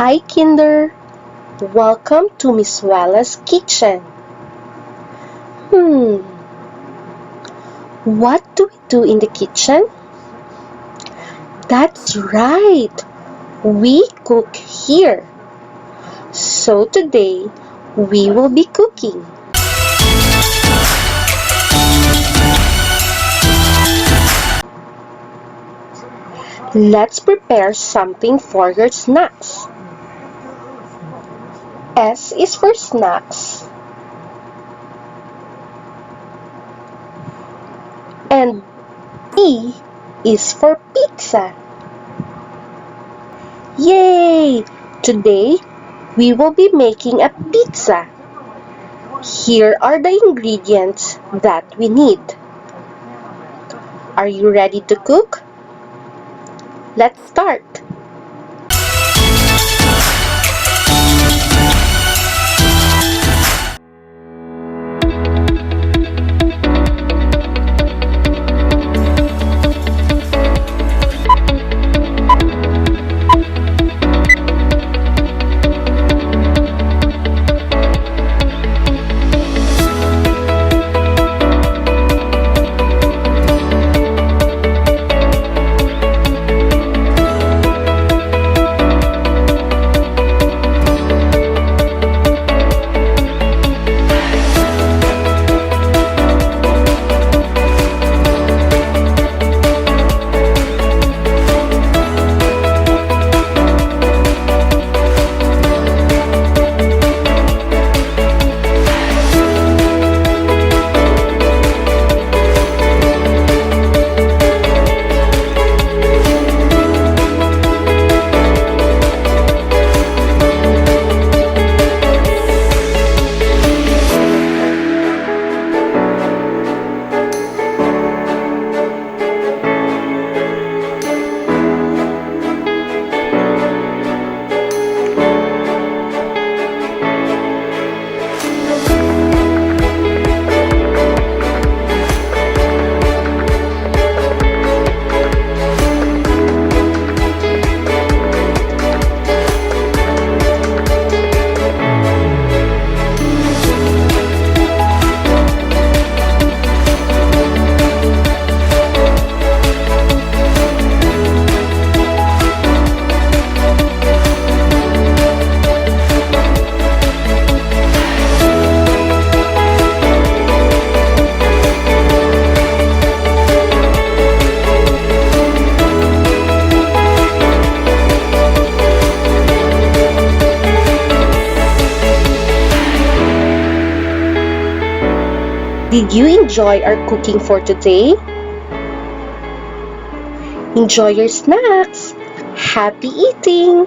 Hi Kinder, welcome to Miss Walla's kitchen. What do we do in the kitchen? That's right, we cook here. So today, we will be cooking. Let's prepare something for your snacks. S is for snacks. And P is for pizza. Yay! Today, we will be making a pizza. Here are the ingredients that we need. Are you ready to cook? Let's start. Did you enjoy our cooking for today? Enjoy your snacks! Happy eating!